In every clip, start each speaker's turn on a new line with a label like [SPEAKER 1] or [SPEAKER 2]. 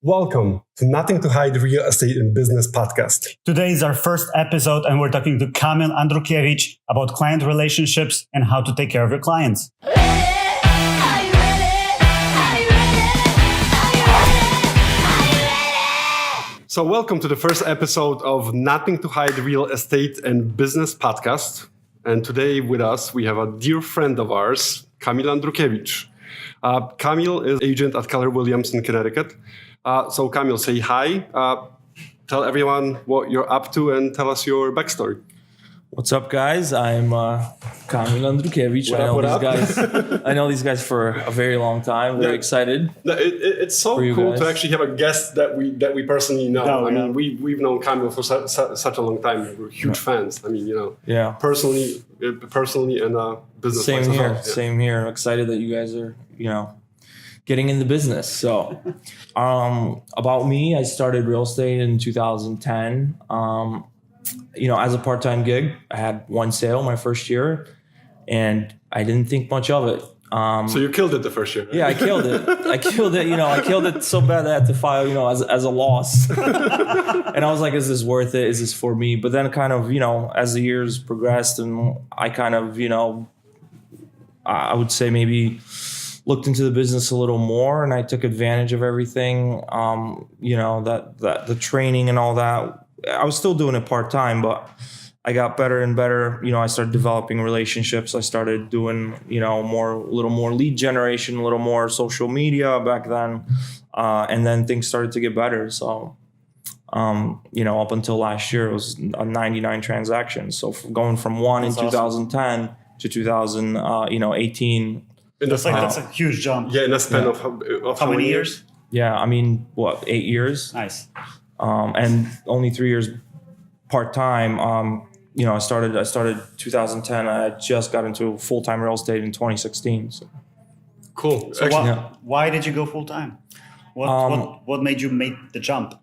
[SPEAKER 1] Welcome to Nothing to Hide Real Estate and Business podcast.
[SPEAKER 2] Today is our first episode and we're talking to Kamil Andrukiewicz about client relationships and how to take care of your clients.
[SPEAKER 1] So welcome to the first episode of Nothing to Hide Real Estate and Business podcast. And today with us, we have a dear friend of ours, Kamil Andrukiewicz. Kamil is agent at Keller Williams in Connecticut. So Kamil, say hi, tell everyone what you're up to and tell us your backstory.
[SPEAKER 3] What's up, guys? I'm Kamil Andrukiewicz. I know these guys for a very long time. Very excited.
[SPEAKER 1] It's so cool to actually have a guest that we personally know. I mean, we've known Kamil for such a long time. We're huge fans. I mean, personally and business.
[SPEAKER 3] Same here. Same here. I'm excited that you guys are, getting in the business. So, about me, I started real estate in 2010. As a part-time gig. I had one sale my first year, and I didn't think much of it.
[SPEAKER 1] So you killed it the first year, right?
[SPEAKER 3] Yeah, I killed it. I killed it so bad that I had to file, as a loss. And I was like, is this worth it? Is this for me? But then kind of, as the years progressed and I kind of, I would say maybe looked into the business a little more, and I took advantage of everything, that the training and all that. I was still doing it part-time, but I got better and better. I started developing relationships. I started doing, a little more lead generation, a little more social media back then. And then things started to get better. So, up until last year, it was 99 transactions. So going from one in 2010 to 2018.
[SPEAKER 2] That's a huge jump.
[SPEAKER 1] Yeah, in a span of
[SPEAKER 2] how many years?
[SPEAKER 3] Yeah, 8 years.
[SPEAKER 2] Nice.
[SPEAKER 3] And only 3 years part-time. I started 2010. I just got into full-time real estate in 2016. So.
[SPEAKER 1] Cool.
[SPEAKER 2] So why did you go full-time? What made you make the jump?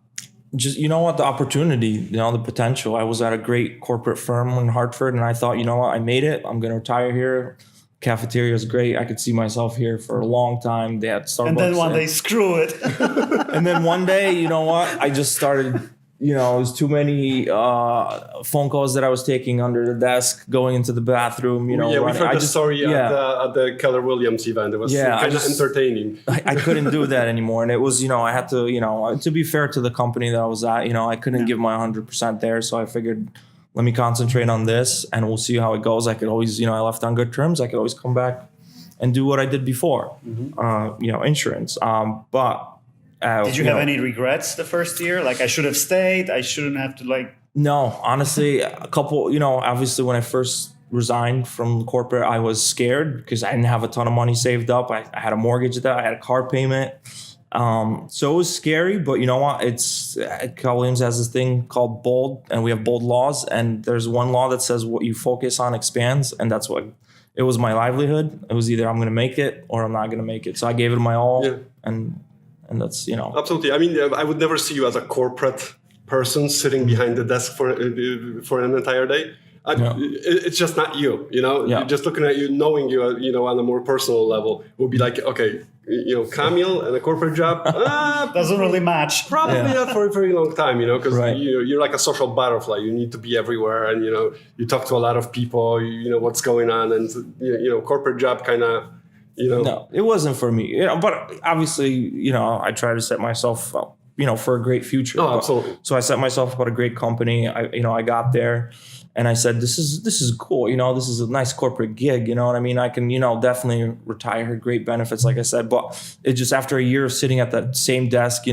[SPEAKER 3] Just, the opportunity, the potential. I was at a great corporate firm in Hartford, and I thought, I made it. I'm going to retire here. Cafeteria is great. I could see myself here for a long time. They had Starbucks.
[SPEAKER 2] And then one day, screw it.
[SPEAKER 3] And then one day, I just started, it was too many phone calls that I was taking under the desk, going into the bathroom,
[SPEAKER 1] we've heard the story at the Keller Williams event. It was kind of entertaining.
[SPEAKER 3] I couldn't do that anymore. And it was, I had to be fair to the company that I was at, I couldn't give my 100% there. So I figured, let me concentrate on this and we'll see how it goes. I could always, I left on good terms. I could always come back and do what I did before, insurance.
[SPEAKER 2] Did you have any regrets the first year? Like, I should have stayed. I shouldn't have to
[SPEAKER 3] No, honestly, a couple, obviously when I first resigned from corporate, I was scared because I didn't have a ton of money saved up. I had a mortgage that I had a car payment. So it was scary, but you know what? Keller Williams has this thing called bold, and we have bold laws. And there's one law that says what you focus on expands. And that's what it was. My livelihood. It was either I'm going to make it or I'm not going to make it. So I gave it my all. Yeah. And that's,
[SPEAKER 1] Absolutely. I mean, I would never see you as a corporate person sitting behind the desk for an entire day. It's just not you, Just looking at you, knowing you, on a more personal level would be like, okay, Kamil and a corporate job
[SPEAKER 2] doesn't really match.
[SPEAKER 1] Probably not for a very long time, because you're like a social butterfly. You need to be everywhere, and you talk to a lot of people. You know what's going on, and corporate job kind of.
[SPEAKER 3] No, it wasn't for me. But obviously, I try to set myself up, for a great future.
[SPEAKER 1] Oh, absolutely.
[SPEAKER 3] So I set myself up at a great company. I got there. And I said, this is cool. This is a nice corporate gig. You know what I mean? I can, definitely retire, great benefits, like I said. But it just after a year of sitting at that same desk,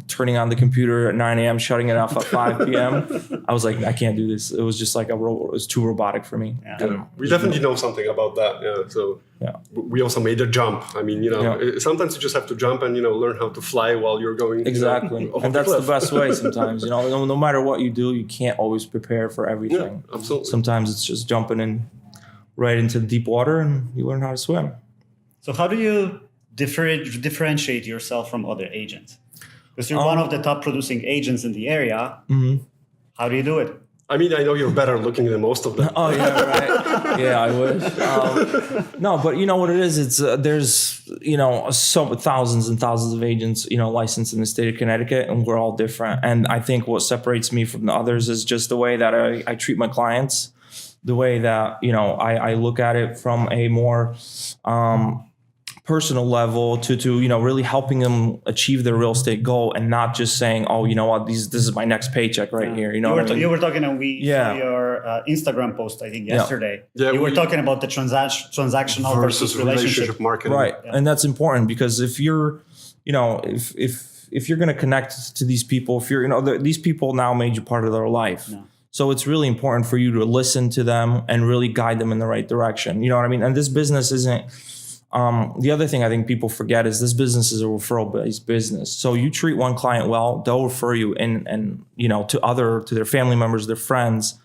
[SPEAKER 3] turning on the computer at 9 a.m., shutting it off at 5 p.m., I was like, I can't do this. It was just like it was too robotic for me.
[SPEAKER 1] Yeah. We definitely know something about that. Yeah. So we also made a jump. I mean, sometimes you just have to jump and, learn how to fly while you're going.
[SPEAKER 3] Exactly. And that's the best way sometimes. No matter what you do, you can't always prepare for everything.
[SPEAKER 1] Yeah, absolutely.
[SPEAKER 3] Sometimes it's just jumping in right into deep water and you learn how to swim.
[SPEAKER 2] So how do you differentiate yourself from other agents? Because you're one of the top producing agents in the area.
[SPEAKER 3] Mm-hmm.
[SPEAKER 2] How do you do it?
[SPEAKER 1] I mean, I know you're better looking than most of them.
[SPEAKER 3] Oh yeah, right. Yeah, I wish. No, but you know what it is? It's there's thousands and thousands of agents licensed in the state of Connecticut, and we're all different. And I think what separates me from the others is just the way that I treat my clients, the way that I look at it from a more personal level to really helping them achieve their real estate goal, and not just saying, oh, you know what, this is my next paycheck right here. You
[SPEAKER 2] were talking, and we saw your Instagram post, I think, yesterday.
[SPEAKER 1] Yeah,
[SPEAKER 2] you were talking about the transactional versus relationship
[SPEAKER 1] marketing.
[SPEAKER 3] Right. Yeah. And that's important, because if you're, if you're going to connect to these people, if you're, these people now made you part of their life. No. So it's really important for you to listen to them and really guide them in the right direction. You know what I mean? And this business isn't, the other thing I think people forget is this business is a referral-based business. So you treat one client well, they'll refer you and to their family members, their friends.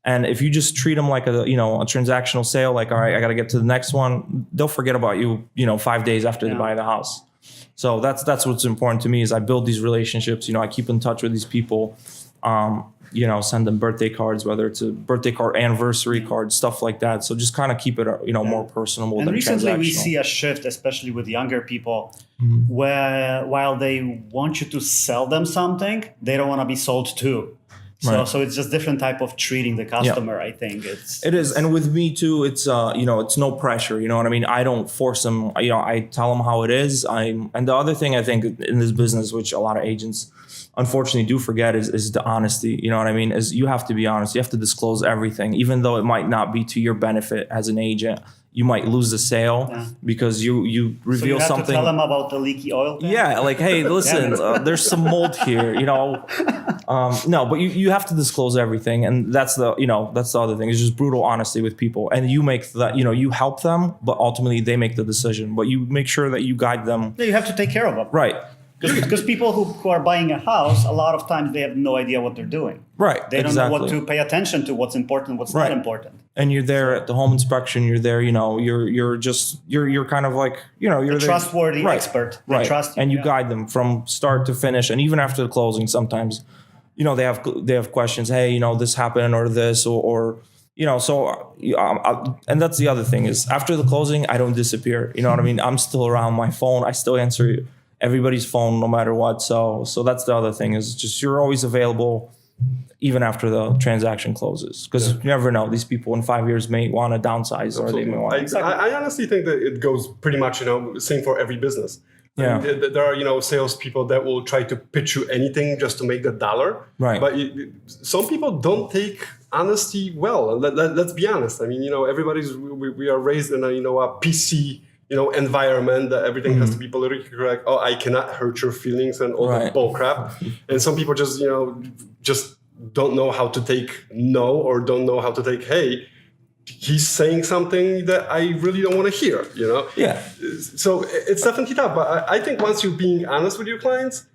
[SPEAKER 3] And if you just treat them like a transactional sale, like, all right, I got to get to the next one, they'll forget about you, 5 days after they buy the house. So that's what's important to me is I build these relationships. I keep in touch with these people. Send them birthday cards, whether it's a birthday card, anniversary card, stuff like that. So just kind of keep it, more personable than transactional.
[SPEAKER 2] And recently we see a shift, especially with younger people, where while they want you to sell them something, they don't want to be sold to. So it's just different type of treating the customer. I think it is. And
[SPEAKER 3] with me too, it's it's no pressure. You know what I mean? I don't force them. I tell them how it is. And the other thing I think in this business, which a lot of agents unfortunately do forget, is the honesty. You know what I mean? Is you have to be honest. You have to disclose everything, even though it might not be to your benefit as an agent. You might lose the sale because you reveal
[SPEAKER 2] so you have
[SPEAKER 3] something.
[SPEAKER 2] To tell them about the leaky oil tank?
[SPEAKER 3] Yeah, like, hey, listen, there's some mold here. No, but you have to disclose everything, and that's the other thing. It's just brutal honesty with people, and you make that. You help them, but ultimately they make the decision. But you make sure that you guide them.
[SPEAKER 2] Yeah, you have to take care of them,
[SPEAKER 3] right?
[SPEAKER 2] Because people who are buying a house, a lot of times they have no idea what they're doing.
[SPEAKER 3] Right.
[SPEAKER 2] They don't know what to pay attention to, what's important, what's not important.
[SPEAKER 3] And you're there at the home inspection. You're there. You're kind of like you're
[SPEAKER 2] a trustworthy expert. They trust you,
[SPEAKER 3] and you guide them from start to finish. And even after the closing, sometimes they have questions. Hey, this happened or this or. And that's the other thing is after the closing, I don't disappear. You know what I mean? I'm still around my phone. I still answer everybody's phone no matter what. So that's the other thing is just you're always available even after the transaction closes, because you never know. These people in 5 years may want to downsize. Absolutely. Or they may want to.
[SPEAKER 1] I honestly think that it goes pretty much, same for every business. Yeah. I mean, there are, salespeople that will try to pitch you anything just to make the dollar. Right. But some people don't take honesty well. Let's be honest. I mean, we are raised in a PC, environment that everything has to be politically correct. Oh, I cannot hurt your feelings and all that bull crap. And some people just don't know how to take no, or don't know how to take, hey, he's saying something that I really don't want to hear, Yeah. So it's definitely tough. But I think once you're being honest with your clients,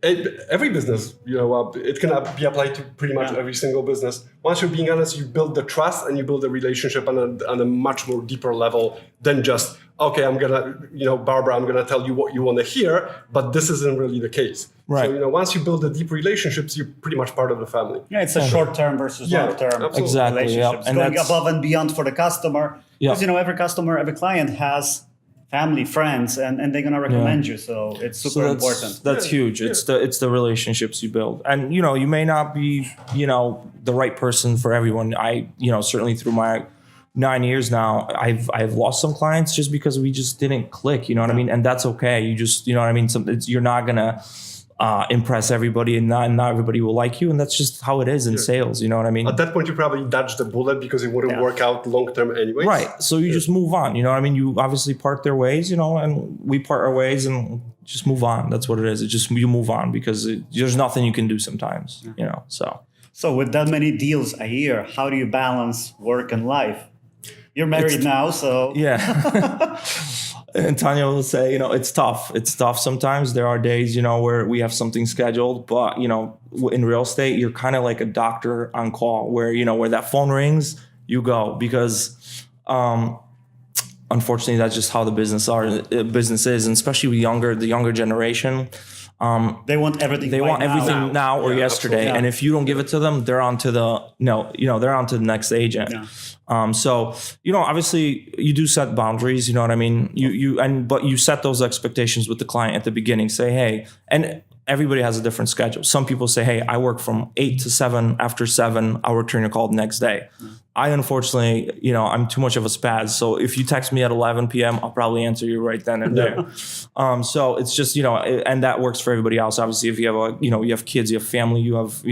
[SPEAKER 1] every business, it can be applied to pretty much every single business. Once you're being honest, you build the trust and you build a relationship on a much more deeper level than just, okay, I'm gonna, Barbara, I'm gonna tell you what you want to hear, but this isn't really the case. Right. So, once you build the deep relationships, you're pretty much part of the family. Yeah,
[SPEAKER 2] it's a short-term versus long-term relationships. Yep. And going above and beyond for the customer. Because, every customer, every client has family, friends, and they're going to recommend you. So it's super important.
[SPEAKER 3] That's huge. It's the relationships you build. And, you may not be, the right person for everyone. I, certainly through my 9 years now, I've lost some clients just because we just didn't click, you know what I mean? And that's okay. You just, you know what I mean? You're not going to impress everybody, and not everybody will like you. And that's just how it is in sales. You know what I mean?
[SPEAKER 1] At that point, you probably dodged the bullet because it wouldn't work out long-term anyways.
[SPEAKER 3] Right. So you just move on. You know what I mean? You obviously part their ways, and we part our ways and just move on. That's what it is. It's just, you move on because there's nothing you can do sometimes,
[SPEAKER 2] So with that many deals a year, how do you balance work and life? You're married now, so.
[SPEAKER 3] Yeah. And Tanya will say, it's tough. It's tough sometimes. There are days, where we have something scheduled, but, in real estate, you're kind of like a doctor on call where, where that phone rings, you go, because, unfortunately, that's just how the business is. And especially with the younger generation,
[SPEAKER 2] They want everything.
[SPEAKER 3] They want everything now or yesterday,
[SPEAKER 1] absolutely.
[SPEAKER 3] and if you don't give it to them, they're on to they're on to the next agent.
[SPEAKER 2] Yeah.
[SPEAKER 3] So obviously you do set boundaries. You know what I mean. But you set those expectations with the client at the beginning. Say, hey, and everybody has a different schedule. Some people say, hey, I work from 8 to 7. After 7, I'll return your call the next day. I unfortunately, I'm too much of a spaz. So if you text me at 11 p.m., I'll probably answer you right then and there. So it's just, and that works for everybody else. Obviously, if you have you have kids, you have family, you have,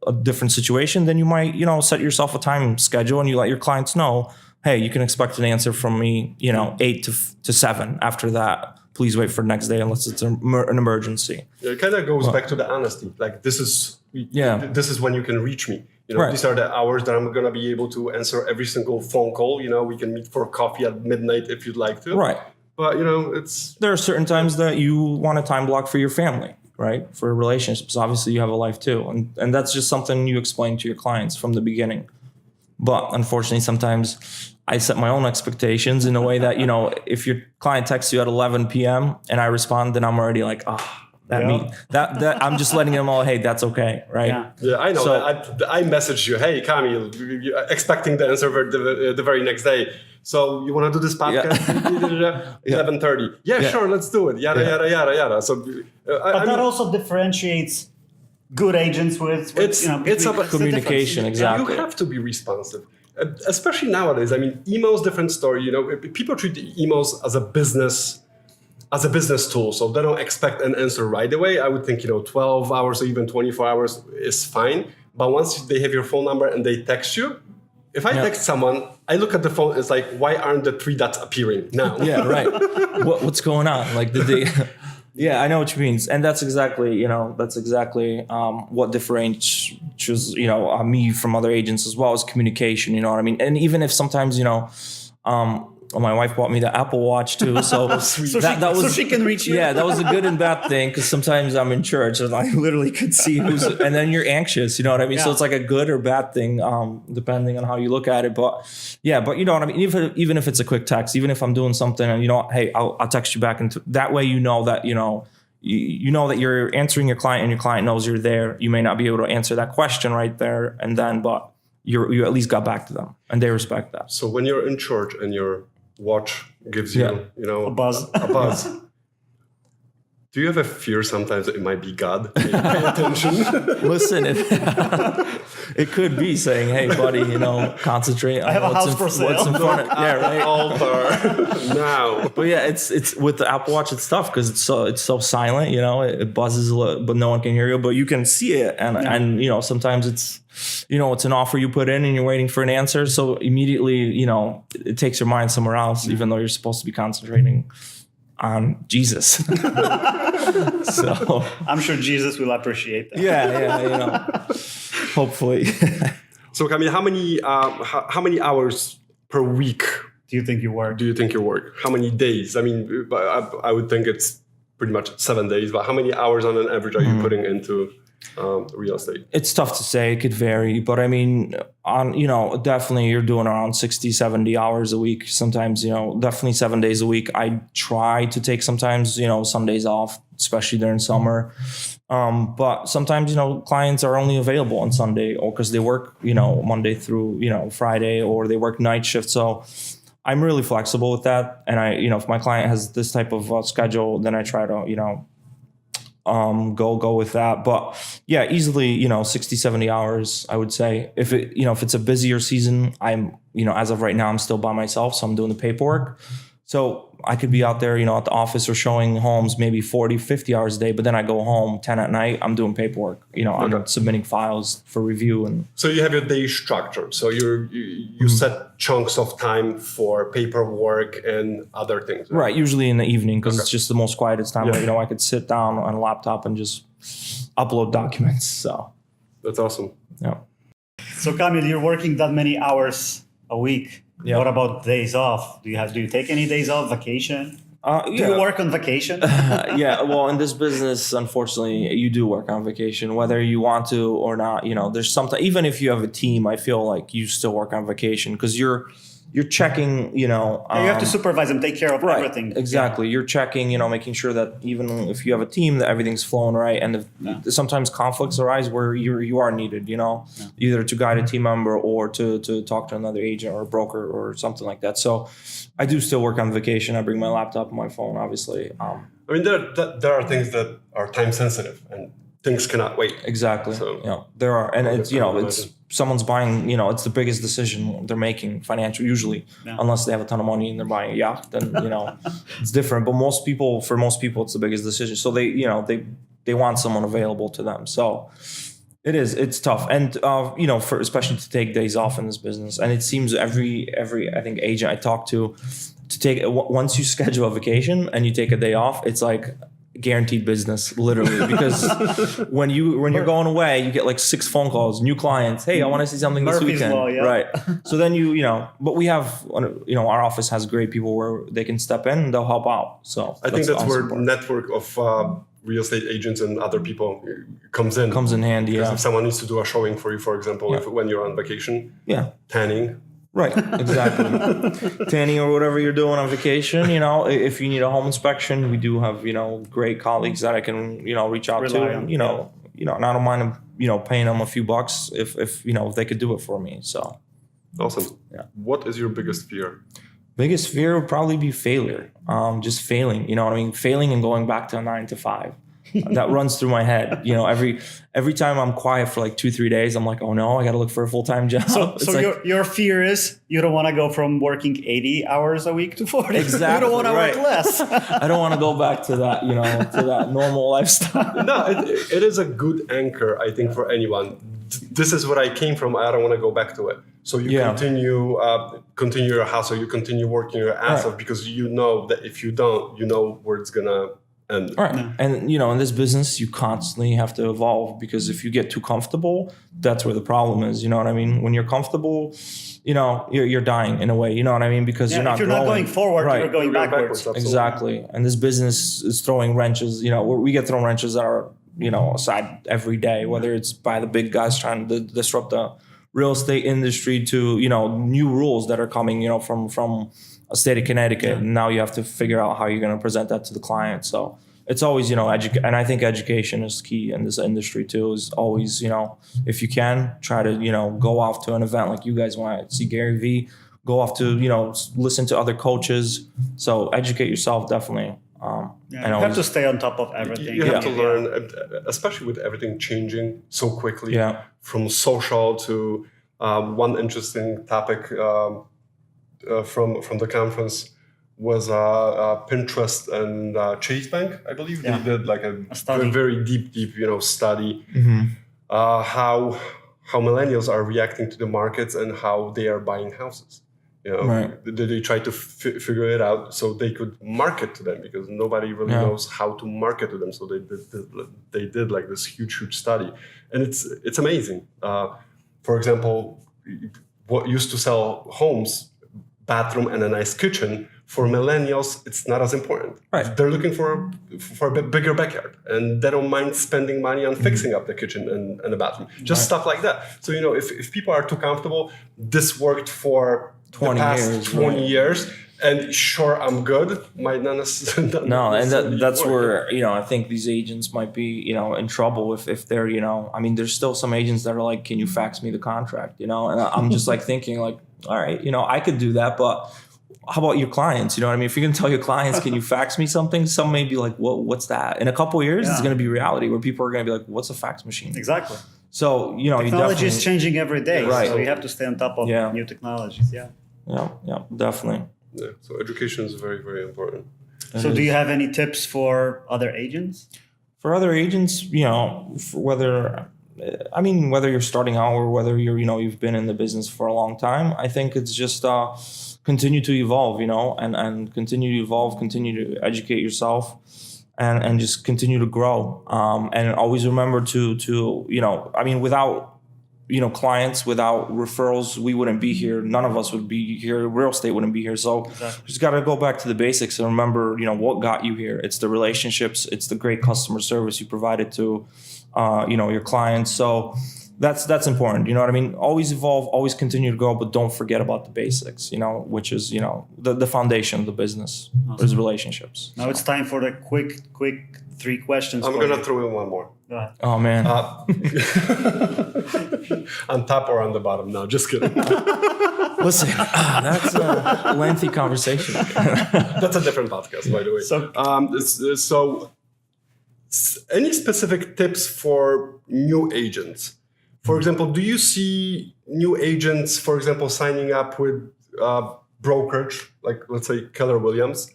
[SPEAKER 3] a different situation, then you might, set yourself a time schedule and you let your clients know, hey, you can expect an answer from me, 8 to 7. After that, please wait for the next day unless it's an emergency.
[SPEAKER 1] Yeah, it kind of goes back to the honesty. Like this is when you can reach me.
[SPEAKER 3] Right.
[SPEAKER 1] These are the hours that I'm going to be able to answer every single phone call. We can meet for coffee at midnight if you'd like to.
[SPEAKER 3] Right.
[SPEAKER 1] But,
[SPEAKER 3] there are certain times that you want a time block for your family, right? For relationships. Obviously, you have a life too. And that's just something you explain to your clients from the beginning. But unfortunately, sometimes I set my own expectations in a way that, if your client texts you at 11 p.m. and I respond, then I'm already like, that I'm just letting them know, hey, that's okay, right?
[SPEAKER 1] Yeah, I know.
[SPEAKER 3] So,
[SPEAKER 1] I messaged you, hey, Kamil, expecting the answer the very next day. So you want to do this podcast? 11:30. Yeah, sure, let's do it. Yada yada yada yada. So,
[SPEAKER 2] but that also differentiates good agents with
[SPEAKER 1] it's about
[SPEAKER 3] communication. Exactly.
[SPEAKER 1] You have to be responsive. Especially nowadays. I mean, email's different story. People treat emails as a business tool, so they don't expect an answer right away. I would think 12 hours or even 24 hours is fine. But once they have your phone number and they text you, if I text someone, I look at the phone. It's like, why aren't the 3 dots appearing now?
[SPEAKER 3] Yeah, right. What's going on? Like, did they? Yeah, I know what you mean, and that's exactly what differentiates me from other agents as well as communication. You know what I mean? And even if sometimes my wife bought me the Apple Watch too, so so
[SPEAKER 2] she can reach you.
[SPEAKER 3] Yeah, that was a good and bad thing because sometimes I'm in church and I literally could see and then you're anxious. You know what I mean? Yeah. So it's like a good or bad thing, depending on how you look at it. But you know what I mean. Even if it's a quick text, even if I'm doing something and hey, I'll text you back, and that way you know that you know that you're answering your client and your client knows you're there. You may not be able to answer that question right there and then, but you at least got back to them and they respect that.
[SPEAKER 1] So when you're in church and your watch gives you,
[SPEAKER 2] a buzz.
[SPEAKER 1] Do you have a fear sometimes that it might be God? Pay attention.
[SPEAKER 3] Listen, it could be saying, "Hey, buddy, concentrate."
[SPEAKER 2] I have a house for sale.
[SPEAKER 3] What's in front of right?
[SPEAKER 1] Altar now.
[SPEAKER 3] But yeah, it's with the Apple Watch. It's tough because it's so silent. It buzzes a little, but no one can hear you. But you can see it, and sometimes it's it's an offer you put in and you're waiting for an answer. So immediately, it takes your mind somewhere else, even though you're supposed to be concentrating on Jesus. So
[SPEAKER 2] I'm sure Jesus will appreciate that.
[SPEAKER 3] Yeah, hopefully.
[SPEAKER 1] So Kamil, how many hours per week
[SPEAKER 2] do you think you work?
[SPEAKER 1] How many days? I mean, I would think it's pretty much 7 days, but how many hours on an average are you putting into real estate?
[SPEAKER 3] It's tough to say. It could vary, but I mean, definitely you're doing around 60, 70 hours a week. Sometimes, definitely 7 days a week. I try to take sometimes, Sundays off, especially during summer. But sometimes, clients are only available on Sunday or because they work, Monday through, Friday, or they work night shift. So I'm really flexible with that. And if my client has this type of schedule, then I try to, go with that. But yeah, easily, 60, 70 hours, I would say. If it's a busier season, I'm, as of right now, I'm still by myself. So I'm doing the paperwork. So I could be out there, at the office or showing homes maybe 40, 50 hours a day, but then I go home 10 at night, I'm doing paperwork, I'm submitting files for review. And
[SPEAKER 1] so you have your day structured. So you set chunks of time for paperwork and other things.
[SPEAKER 3] Right. Usually in the evening, because it's just the most quietest time where, I could sit down on a laptop and just upload documents. So
[SPEAKER 1] that's awesome.
[SPEAKER 3] Yeah.
[SPEAKER 2] So Kamil, you're working that many hours a week. Yeah. What about days off? Do you take any days off? Vacation? Do you work on vacation?
[SPEAKER 3] Yeah. Well, in this business, unfortunately, you do work on vacation, whether you want to or not. There's something. Even if you have a team, I feel like you still work on vacation because you're you're checking,
[SPEAKER 2] you have to supervise them, take care of everything.
[SPEAKER 3] Exactly. You're checking, making sure that even if you have a team, that everything's flowing right. And sometimes conflicts arise where you are needed, either to guide a team member or to talk to another agent or a broker or something like that. So I do still work on vacation. I bring my laptop and my phone, obviously.
[SPEAKER 1] I mean, there are things that are time sensitive and things cannot wait.
[SPEAKER 3] Exactly. So, there are, and it's someone's buying, it's the biggest decision they're making financial, usually, unless they have a ton of money and they're buying a yacht, then, it's different. But for most people, it's the biggest decision. So they want someone available to them. So it's tough. And, for especially to take days off in this business. And it seems every I think agent I talk to take, once you schedule a vacation and you take a day off, it's like guaranteed business, literally, because when you're going away, you get like 6 phone calls, new clients. Hey, I want to see something this weekend.
[SPEAKER 2] Law, yeah.
[SPEAKER 3] Right. So then but we have, our office has great people where they can step in and they'll help out. So
[SPEAKER 1] I think that's where network of real estate agents and other people comes in handy. Because if someone needs to do a showing for you, for example, when you're on vacation, tanning.
[SPEAKER 3] Right, exactly. Tanning or whatever you're doing on vacation, if you need a home inspection, we do have, great colleagues that I can, reach out to. And, and I don't mind them, paying them a few bucks if they could do it for me. So
[SPEAKER 1] awesome. Yeah. What is your biggest fear?
[SPEAKER 3] Biggest fear would probably be failure. Just failing, failing and going back to a 9 to 5. That runs through my head. Every time I'm quiet for like 2-3 days, I'm like, oh no, I got to look for a full-time job.
[SPEAKER 2] So your fear is you don't want to go from working 80 hours a week to 40.
[SPEAKER 3] Exactly.
[SPEAKER 2] You don't want to work less.
[SPEAKER 3] I don't want to go back to that, to that normal lifestyle.
[SPEAKER 1] No, it is a good anchor, I think, for anyone. This is what I came from. I don't want to go back to it. So you continue your hustle. You continue working your ass off because you know that if you don't, where it's gonna. And
[SPEAKER 3] in this business, you constantly have to evolve because if you get too comfortable, that's where the problem is. You know what I mean? When you're comfortable, you're dying in a way. You know what I mean? Because you're not.
[SPEAKER 2] If you're
[SPEAKER 3] growing.
[SPEAKER 2] not going forward, you're going backwards.
[SPEAKER 3] Exactly. And this business is throwing wrenches. We get thrown wrenches that are aside every day, whether it's by the big guys trying to disrupt the real estate industry to new rules that are coming from a state of Connecticut, and now you have to figure out how you're going to present that to the client. So it's always, and I think education is key in this industry too, is always, if you can, try to, go off to an event like you guys want to see Gary Vee, go off to, listen to other coaches. So educate yourself, definitely.
[SPEAKER 2] You have to stay on top of everything.
[SPEAKER 1] You have to learn, especially with everything changing so quickly, from social to one interesting topic from the conference was Pinterest and Chase Bank, I believe. They did like a very deep, study how millennials are reacting to the markets and how they are buying houses. They try to figure it out so they could market to them because nobody really knows how to market to them. So they did like this huge study, and it's amazing. For example, what used to sell homes, bathroom and a nice kitchen, for millennials, it's not as important.
[SPEAKER 3] Right.
[SPEAKER 1] They're looking for a bigger backyard, and they don't mind spending money on fixing up the kitchen and the bathroom. Just stuff like that. So, if people are too comfortable, this worked for 20 years. And sure, I'm good. Might not necessarily.
[SPEAKER 3] No, and that's where I think these agents might be in trouble if they're there's still some agents that are like, can you fax me the contract? And I'm just like thinking like, all right, I could do that, but how about your clients? You know what I mean? If you're going to tell your clients, can you fax me something? Some may be like, what's that? In a couple of years, it's going to be reality where people are going to be like, what's a fax machine?
[SPEAKER 2] Exactly.
[SPEAKER 3] So
[SPEAKER 2] technology is changing every day,
[SPEAKER 3] right?
[SPEAKER 2] So you have to stay on top of new technologies. Yeah,
[SPEAKER 3] definitely.
[SPEAKER 1] Yeah, so education is very, very important.
[SPEAKER 2] So do you have any tips for other agents?
[SPEAKER 3] For other agents, whether you're starting out or whether you've been in the business for a long time, I think it's just continue to evolve, and continue to evolve, continue to educate yourself and just continue to grow. And always remember to without clients, without referrals, we wouldn't be here. None of us would be here. Real estate wouldn't be here. So just got to go back to the basics and remember, what got you here. It's the relationships. It's the great customer service you provided to, your clients. So that's important. You know what I mean? Always evolve, always continue to grow, but don't forget about the basics, you know, which is, you know, the foundation of the business is relationships.
[SPEAKER 2] Now it's time for the quick 3 questions.
[SPEAKER 1] I'm going to throw in one more.
[SPEAKER 2] Go ahead.
[SPEAKER 3] Oh, man.
[SPEAKER 1] On top or on the bottom? No, just kidding.
[SPEAKER 3] Listen, that's a lengthy conversation.
[SPEAKER 1] That's a different podcast, by the way. So any specific tips for new agents? For example, do you see new agents, for example, signing up with brokerage, like let's say Keller Williams?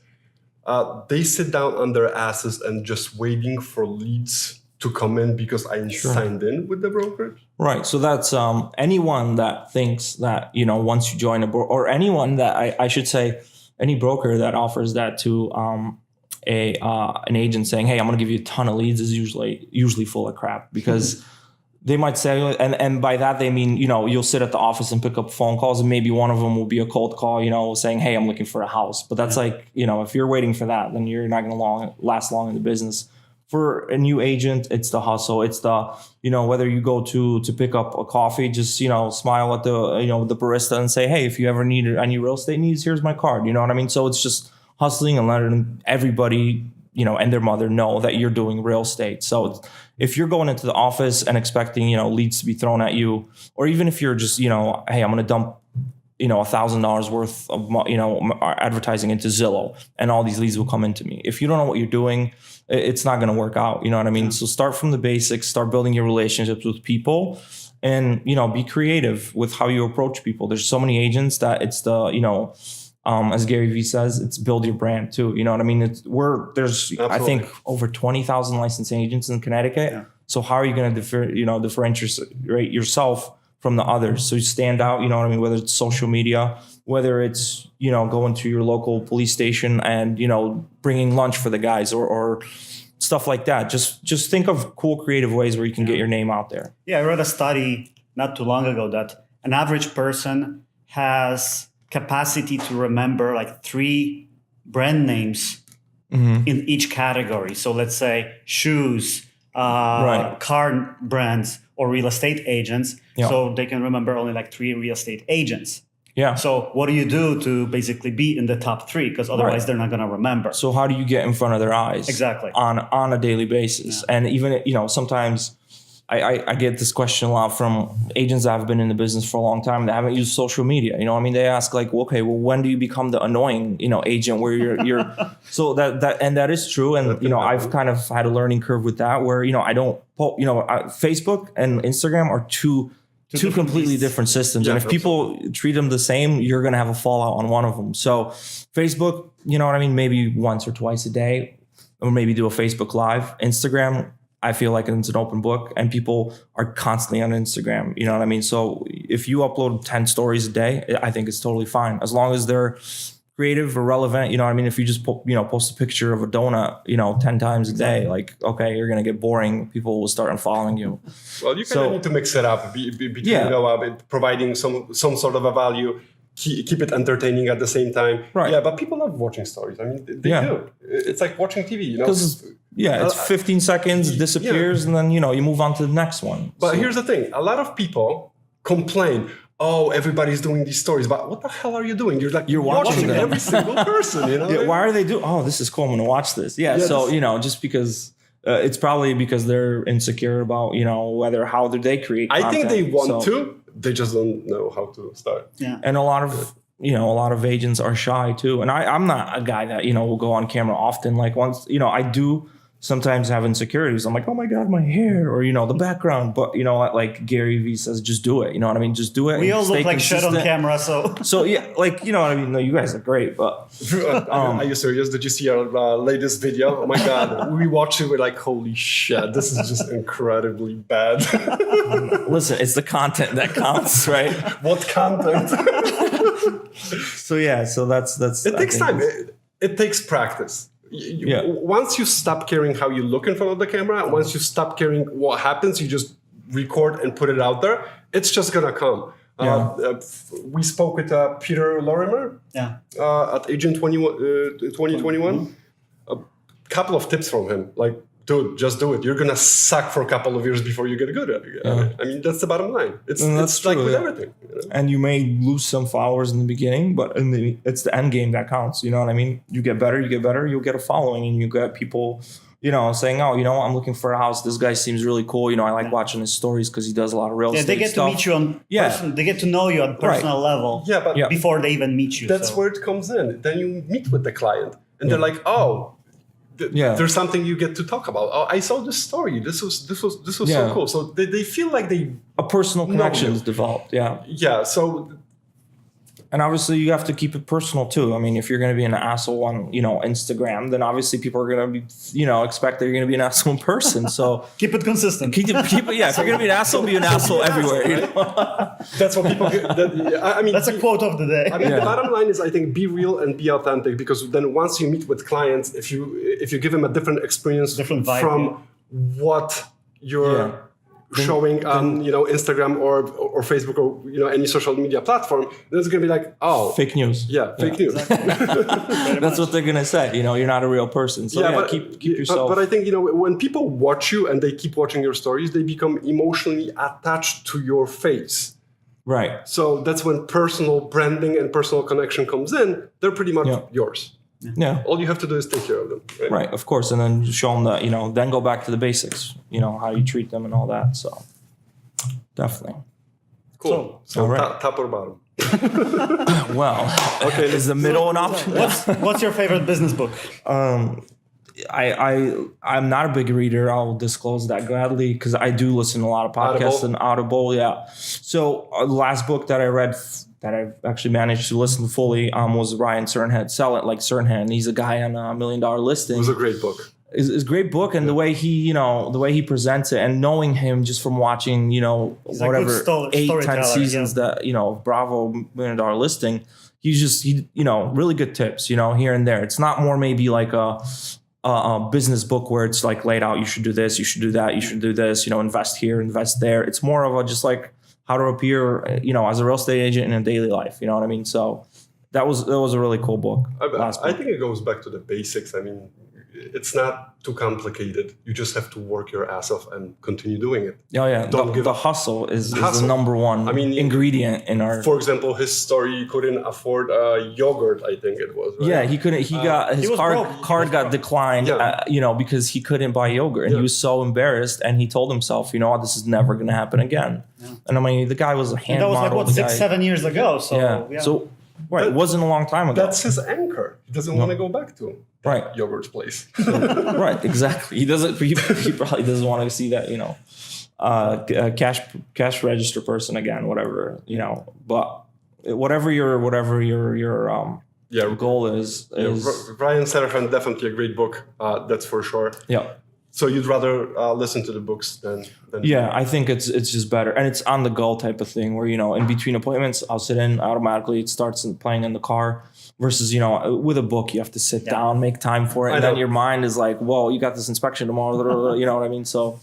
[SPEAKER 1] They sit down on their asses and just waiting for leads to come in because I signed in with the brokerage?
[SPEAKER 3] Right. So that's anyone that thinks that, you know, once you join a broker, or anyone that I should say, any broker that offers that to an agent saying, hey, I'm going to give you a ton of leads is usually full of crap, because they might say, and by that they mean, you know, you'll sit at the office and pick up phone calls, and maybe one of them will be a cold call, you know, saying, hey, I'm looking for a house. But that's like, you know, if you're waiting for that, then you're not going to last long in the business. For a new agent, it's the hustle. It's the, you know, whether you go to pick up a coffee, just, you know, smile at the, you know, the barista and say, hey, if you ever need any real estate needs, here's my card. You know what I mean? So it's just hustling and letting everybody, you know, and their mother know that you're doing real estate. So if you're going into the office and expecting, you know, leads to be thrown at you, or even if you're just, you know, hey, I'm going to dump, you know, $1,000 worth of, you know, advertising into Zillow, and all these leads will come into me. If you don't know what you're doing, it's not going to work out. You know what I mean? So start from the basics, start building your relationships with people, and, you know, be creative with how you approach people. There's so many agents that it's the, you know, as Gary Vee says, it's build your brand too. You know what I mean? There's Absolutely. I think over 20,000 licensed agents in Connecticut. Yeah. So how are you going to differentiate yourself from the others? So you stand out, you know what I mean? Whether it's social media, whether it's, you know, going to your local police station and, you know, bringing lunch for the guys or stuff like that. Just think of cool, creative ways where you can get your name out there.
[SPEAKER 2] Yeah, I read a study not too long ago that an average person has capacity to remember like 3 brand names in each category. So let's say shoes, car brands, or real estate agents. Yeah. So they can remember only like 3 real estate agents.
[SPEAKER 3] Yeah.
[SPEAKER 2] So what do you do to basically be in the top 3? Because otherwise they're not going to remember.
[SPEAKER 3] So how do you get in front of their eyes?
[SPEAKER 2] Exactly.
[SPEAKER 3] On a daily basis? Yeah. And even, you know, sometimes I get this question a lot from agents that have been in the business for a long time that haven't used social media. You know what I mean? They ask like, well, okay, well, when do you become the annoying, you know, agent where you're so that is true. And, you know, I've kind of had a learning curve with that where, you know, I don't, you know, Facebook and Instagram are two completely different systems. Yeah, and if people treat them the same, you're going to have a fallout on one of them. So Facebook, you know what I mean? Maybe once or twice a day, or maybe do a Facebook Live. Instagram, I feel like it's an open book, and people are constantly on Instagram. You know what I mean? So if you upload 10 stories a day, I think it's totally fine. As long as they're creative or relevant, you know what I mean? If you just post a picture of a donut, you know, 10 times a day, like, okay, you're going to get boring. People will start unfollowing you.
[SPEAKER 1] Well, you kind of need to mix it up between, you know, providing some sort of a value, keep it entertaining at the same time. Right. Yeah, but people love watching stories. I mean, they do. It's like watching TV, you know?
[SPEAKER 3] It's 15 seconds, disappears, and then, you know, you move on to the next one.
[SPEAKER 1] But here's the thing. A lot of people complain, oh, everybody's doing these stories, but what the hell are you doing? You're watching every single person, you know?
[SPEAKER 3] Yeah, why are they doing, oh, this is cool, I'm going to watch this. Yeah, so, you know, just because... it's probably because they're insecure about, you know, how do they create content.
[SPEAKER 1] I think they want to, they just don't know how to start.
[SPEAKER 3] Yeah. And a lot of agents are shy too. And I'm not a guy that, you know, will go on camera often. Like once, you know, I do sometimes have insecurities. I'm like, oh my God, my hair, or, you know, the background. But, you know, like Gary Vee says, just do it. You know what I mean? Just do it.
[SPEAKER 2] We all look like shit on camera. So
[SPEAKER 3] yeah, like, you know what I mean? No, you guys are great, but.
[SPEAKER 1] Are you serious? Did you see our latest video? Oh my God. We watched it. We're like, holy shit, this is just incredibly bad.
[SPEAKER 3] Listen, it's the content that counts, right?
[SPEAKER 1] What content?
[SPEAKER 3] So that's.
[SPEAKER 1] It takes time. It takes practice. Once you stop caring how you look in front of the camera, once you stop caring what happens, you just record and put it out there. It's just gonna come. We spoke with Peter Lorimer at Agent 2021. A couple of tips from him, like dude, just do it. You're gonna suck for a couple of years before you get good at it. I mean, that's the bottom line. It's like with everything. You know?
[SPEAKER 3] And you may lose some followers in the beginning, but it's the end game that counts. You know what I mean? You get better, you'll get a following, and you get people, saying, oh, you know what, I'm looking for a house. This guy seems really cool. I like watching his stories because he does a lot of real estate
[SPEAKER 2] they get
[SPEAKER 3] stuff.
[SPEAKER 2] to meet you on they get to know you on personal level before they even meet you.
[SPEAKER 1] That's where it comes in. Then you meet with the client and they're like, oh, there's something you get to talk about. Oh, I saw this story. This was so cool. So they feel like
[SPEAKER 3] a personal connection is developed. Yeah.
[SPEAKER 1] Yeah. So.
[SPEAKER 3] And obviously you have to keep it personal too. I mean, if you're going to be an asshole on, Instagram, then obviously people are going to be, expect that you're going to be an asshole in person. So
[SPEAKER 2] keep it consistent.
[SPEAKER 3] Keep it, if you're going to be an asshole, be an asshole everywhere.
[SPEAKER 1] That's what people get.
[SPEAKER 2] That's a quote of the day.
[SPEAKER 1] I mean, the bottom line is, I think, be real and be authentic, because then once you meet with clients, if you give them a different experience from what you're showing on Instagram or Facebook or any social media platform, then it's gonna be like, oh,
[SPEAKER 3] fake news.
[SPEAKER 1] Yeah, fake news.
[SPEAKER 3] That's what they're gonna say. You're not a real person. So but, keep yourself.
[SPEAKER 1] But I think when people watch you and they keep watching your stories, they become emotionally attached to your face.
[SPEAKER 3] Right.
[SPEAKER 1] So that's when personal branding and personal connection comes in. They're pretty much yours.
[SPEAKER 3] Yeah.
[SPEAKER 1] All you have to do is take care of them.
[SPEAKER 3] Right, of course. And then show them that, then go back to the basics, how you treat them and all that. So definitely.
[SPEAKER 1] Cool. So top or bottom?
[SPEAKER 3] Well, okay. Is the middle an option?
[SPEAKER 2] What's your favorite business book?
[SPEAKER 3] I'm not a big reader. I'll disclose that gladly because I do listen to a lot of podcasts and Audible. Yeah. So the last book that I read that I've actually managed to listen to fully was Ryan Serhant, Sell It Like Serhant. He's a guy on $1 Million Listing.
[SPEAKER 1] It was a great book.
[SPEAKER 3] It's a great book, and the way he presents it, and knowing him just from watching, whatever 8-10 seasons that Bravo $1 Million Listing, he really good tips, here and there. It's not more maybe like a business book where it's like laid out. You should do this, you should do that, you should do this. Invest here, invest there. It's more of a just like how to appear, as a real estate agent in a daily life. You know what I mean? So that was a really cool book.
[SPEAKER 1] I think it goes back to the basics. I mean, it's not too complicated. You just have to work your ass off and continue doing it.
[SPEAKER 3] Oh yeah, the hustle is the number one ingredient in our.
[SPEAKER 1] For example, his story, he couldn't afford yogurt. I think it was. Right?
[SPEAKER 3] Yeah, he couldn't. He got his card got declined. Because he couldn't buy yogurt, and he was so embarrassed. And he told himself, this is never going to happen again. Yeah. And I mean, the guy was a hand model.
[SPEAKER 2] That was like 6-7 years ago. So
[SPEAKER 3] So. Right, it wasn't a long time ago.
[SPEAKER 1] That's his anchor. He doesn't want to go back to yogurt's place.
[SPEAKER 3] Right, exactly. He doesn't. He probably doesn't want to see that. Cash register person again. Whatever. But whatever your goal is.
[SPEAKER 1] Ryan Serhant, definitely a great book. That's for sure.
[SPEAKER 3] Yeah.
[SPEAKER 1] So you'd rather listen to the books than
[SPEAKER 3] I think it's just better, and it's on the go type of thing where in between appointments I'll sit in automatically. It starts playing in the car versus with a book you have to sit down, make time for it, and then your mind is like, whoa, you got this inspection tomorrow. You know what I mean? So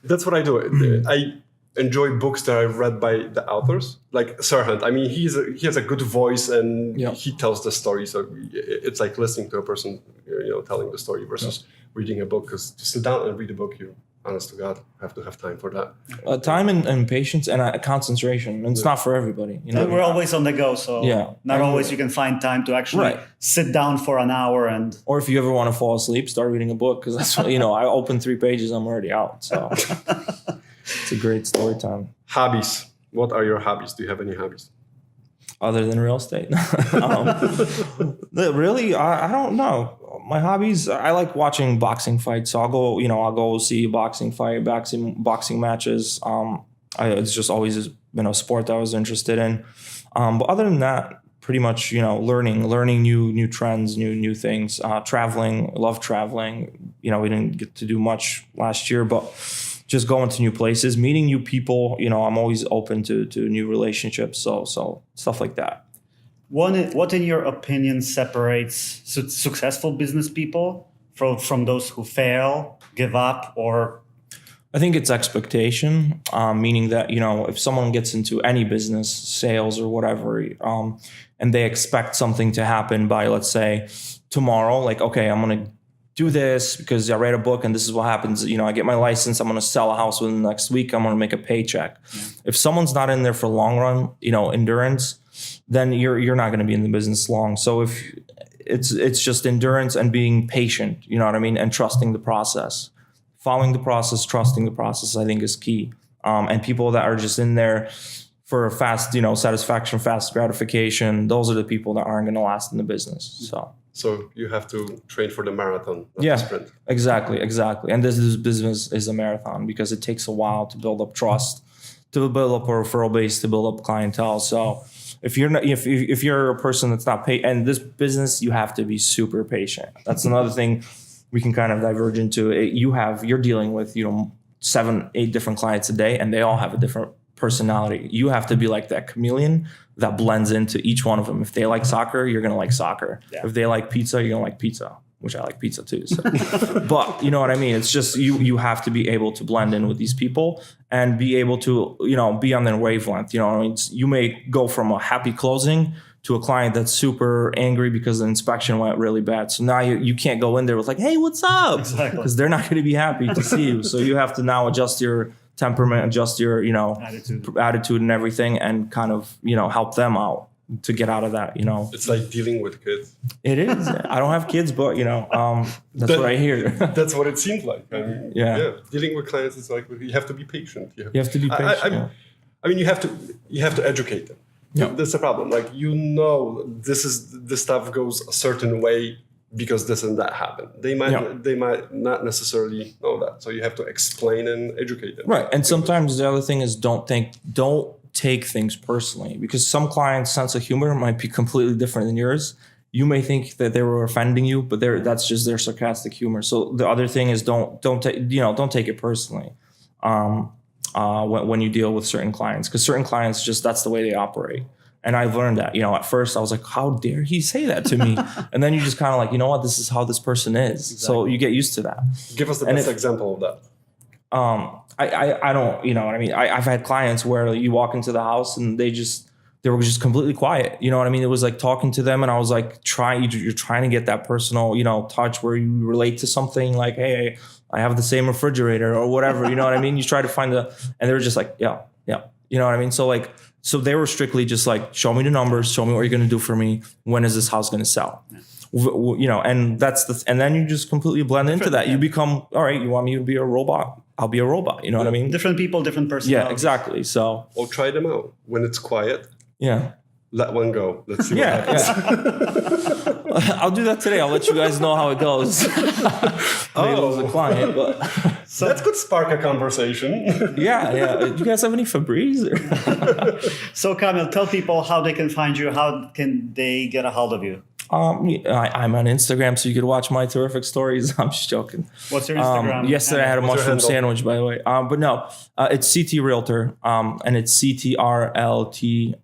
[SPEAKER 1] that's what I do. I enjoy books that I've read by the authors, like Serhant. I mean, he has a good voice and he tells the story. So it's like listening to a person, telling the story versus reading a book. Because to sit down and read a book, you, honest to God, have to have time for that.
[SPEAKER 3] Time and patience and concentration. And it's not for everybody.
[SPEAKER 2] We're always on the go, so not always you can find time to actually sit down for an hour and.
[SPEAKER 3] Or if you ever want to fall asleep, start reading a book, because that's what I open 3 pages, I'm already out. So. It's a great story time.
[SPEAKER 1] Hobbies. What are your hobbies? Do you have any hobbies?
[SPEAKER 3] Other than real estate? Really, I don't know. My hobbies, I like watching boxing fights. So I'll go see a boxing fight, boxing matches. It's just always been a sport that I was interested in. But other than that, pretty much, learning new trends, new things, traveling, love traveling. We didn't get to do much last year, but just going to new places, meeting new people. I'm always open to new relationships. So stuff like that.
[SPEAKER 2] What in your opinion separates successful business people from those who fail, give up, or?
[SPEAKER 3] I think it's expectation, meaning that, if someone gets into any business, sales or whatever, and they expect something to happen by, let's say, tomorrow, like, okay, I'm going to do this because I read a book and this is what happens. I get my license. I'm going to sell a house within the next week. I'm going to make a paycheck. Yeah. If someone's not in there for long run, endurance, then you're not going to be in the business long. So if it's just endurance and being patient, you know what I mean? And trusting the process, following the process, trusting the process, I think is key. And people that are just in there for fast, satisfaction, fast gratification, those are the people that aren't going to last in the business.
[SPEAKER 1] So you have to train for the marathon, not the sprint.
[SPEAKER 3] Exactly. And this business is a marathon because it takes a while to build up trust, to build up a referral base, to build up clientele. So if you're a person that's not patient, and this business, you have to be super patient. That's another thing we can kind of diverge into. You're dealing with 7-8 different clients a day, and they all have a different personality. You have to be like that chameleon that blends into each one of them. If they like soccer, you're going to like soccer. Yeah. If they like pizza, you're going to like pizza, which I like pizza too. So. But you know what I mean? It's just you have to be able to blend in with these people and be able to, be on their wavelength. You know what I mean? You may go from a happy closing to a client that's super angry because the inspection went really bad. So now you can't go in there with like, hey, what's up? Exactly. Because they're not going to be happy to see you. So you have to now adjust your temperament, adjust your, attitude and everything, and kind of, help them out to get out of that,
[SPEAKER 1] It's like dealing with kids.
[SPEAKER 3] It is. I don't have kids, but, that's what I hear.
[SPEAKER 1] That's what it seems like. I mean, dealing with clients is like, you have to be patient. You have to be patient. I mean, you have to educate them. Yeah. That's the problem. Like, this stuff goes a certain way because this and that happened. They might not necessarily know that. So you have to explain and educate them.
[SPEAKER 3] Right. And sometimes the other thing is don't take things personally, because some clients' sense of humor might be completely different than yours. You may think that they were offending you, but that's just their sarcastic humor. So the other thing is don't take it personally when you deal with certain clients, because certain clients that's the way they operate. And I've learned that, at first I was like, how dare he say that to me? And then you just kind of like, what, this is how this person is. Exactly. So you get used to that.
[SPEAKER 1] Give us the best example of that.
[SPEAKER 3] I don't, what I mean? I've had clients where you walk into the house and they were just completely quiet. You know what I mean? It was like talking to them and I was like, you're trying to get that personal, touch where you relate to something like, hey, I have the same refrigerator or whatever. You know what I mean? You try to find and they were just like, yeah. You know what I mean? So they were strictly just like, show me the numbers, show me what you're going to do for me. When is this house going to sell? Yeah. And and then you just completely blend into that. You become, all right, you want me to be a robot? I'll be a robot. You know what I mean?
[SPEAKER 2] Different people, different personalities.
[SPEAKER 3] Yeah, exactly. So,
[SPEAKER 1] or try them out when it's quiet.
[SPEAKER 3] Yeah.
[SPEAKER 1] Let one go. Let's see what happens.
[SPEAKER 3] Yeah. I'll do that today. I'll let you guys know how it goes. Maybe lose a client, but
[SPEAKER 1] so that could spark a conversation.
[SPEAKER 3] Yeah. Do you guys have any Febreze?
[SPEAKER 2] So, Kamil, tell people how they can find you. How can they get a hold of you?
[SPEAKER 3] I'm on Instagram, so you could watch my terrific stories. I'm just joking.
[SPEAKER 2] What's your Instagram?
[SPEAKER 3] Yesterday I had a mushroom sandwich, by the way. But no, it's CT Realtor, and it's CTRLT.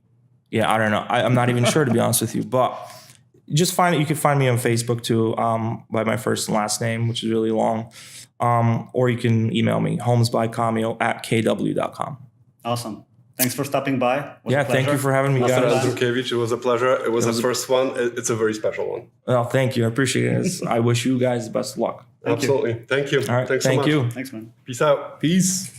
[SPEAKER 3] Yeah, I don't know. I'm not even sure, to be honest with you. But just you can find me on Facebook too, by my first and last name, which is really long. Or you can email me, homesbykamil@kw.com.
[SPEAKER 2] Awesome. Thanks for stopping by.
[SPEAKER 3] Thank you for having me, guys.
[SPEAKER 1] Kamil Andrukiewicz, it was a pleasure. It was the first one. It's a very special one.
[SPEAKER 3] Well, thank you. I appreciate it. I wish you guys the best of luck.
[SPEAKER 1] Absolutely. Thank you.
[SPEAKER 3] All right.
[SPEAKER 1] Thanks so much.
[SPEAKER 3] Thank you.
[SPEAKER 2] Thanks, man.
[SPEAKER 1] Peace out.
[SPEAKER 3] Peace.